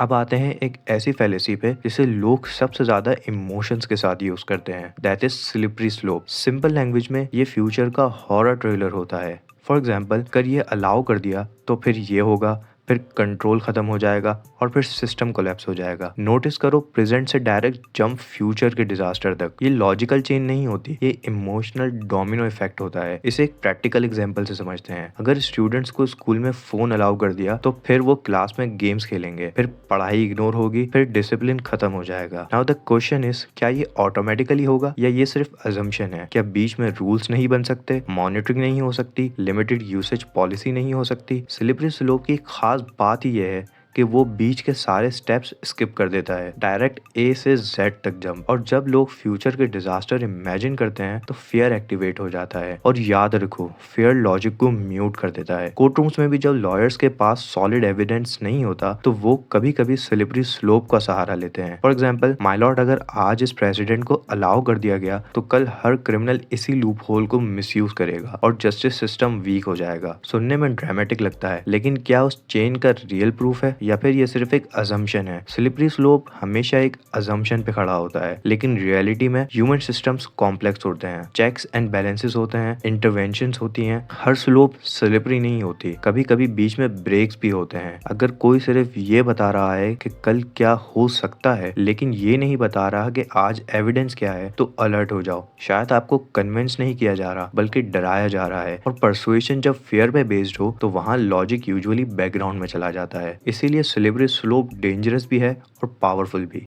अब आते हैं एक ऐसी फैलेसी पे जिसे लोग सबसे ज्यादा इमोशंस के साथ यूज करते हैं, that is slippery slope. Simple language में ये फ्यूचर का हॉरर ट्रेलर होता है। फॉर एग्जाम्पल, अगर ये अलाउ कर दिया तो फिर ये होगा, फिर कंट्रोल खत्म हो जाएगा और फिर सिस्टम कोलैप्स हो जाएगा। नोटिस करो, प्रेजेंट से डायरेक्ट जंप फ्यूचर के डिजास्टर तक। ये लॉजिकल चेन नहीं होती, ये इमोशनल डोमिनो इफेक्ट होता है। इसे एक प्रैक्टिकल एग्जांपल से समझते हैं। अगर स्टूडेंट्स को स्कूल में फोन अलाउ कर दिया तो फिर वो क्लास में गेम्स खेलेंगे, फिर पढ़ाई इग्नोर होगी, फिर डिसिप्लिन खत्म हो जाएगा। नाउ द क्वेश्चन इज, क्या ये ऑटोमेटिकली होगा या ये सिर्फ अजम्पशन है? क्या बीच में रूल्स नहीं बन सकते, मॉनिटरिंग नहीं हो सकती, लिमिटेड यूसेज पॉलिसी नहीं हो सकती? स्लिपरी स्लोप की खास बात ही यह है कि वो बीच के सारे स्टेप्स स्किप कर देता है, डायरेक्ट ए से जेड तक जंप। और जब लोग फ्यूचर के डिजास्टर इमेजिन करते हैं तो फियर एक्टिवेट हो जाता है। और याद रखो, फियर लॉजिक को म्यूट कर देता है। कोर्ट रूम्स में भी जब लॉयर्स के पास सॉलिड एविडेंस नहीं होता तो वो कभी कभी स्लिपरी स्लोप का सहारा लेते हैं। फॉर एग्जाम्पल, माय लॉर्ड, अगर आज इस प्रेसिडेंट को अलाउ कर दिया गया तो कल हर क्रिमिनल इसी लूप होल को मिसयूज करेगा और जस्टिस सिस्टम वीक हो जाएगा। सुनने में ड्रामेटिक लगता है, लेकिन क्या उस चेन का रियल प्रूफ है या फिर ये सिर्फ एक अजम्पशन है? स्लिपरी स्लोप हमेशा एक अजम्पशन पे खड़ा होता है, लेकिन रियलिटी में ह्यूमन सिस्टम्स कॉम्प्लेक्स होते हैं, चेक्स एंड बैलेंसेस होते हैं, इंटरवेंशंस होती हैं। हर स्लोप स्लिपरी नहीं होती, कभी कभी बीच में ब्रेक्स भी होते हैं। अगर कोई सिर्फ ये बता रहा है कि कल क्या हो सकता है, लेकिन ये नहीं बता रहा कि आज एविडेंस क्या है, तो अलर्ट हो जाओ। शायद आपको कन्विंस नहीं किया जा रहा बल्कि डराया जा रहा है। और परसुएशन जब फेयर पे बेस्ड हो तो वहाँ लॉजिक यूजुअली बैकग्राउंड में चला जाता है। इसीलिए स्लिपरी स्लोप डेंजरस भी है और पावरफुल भी।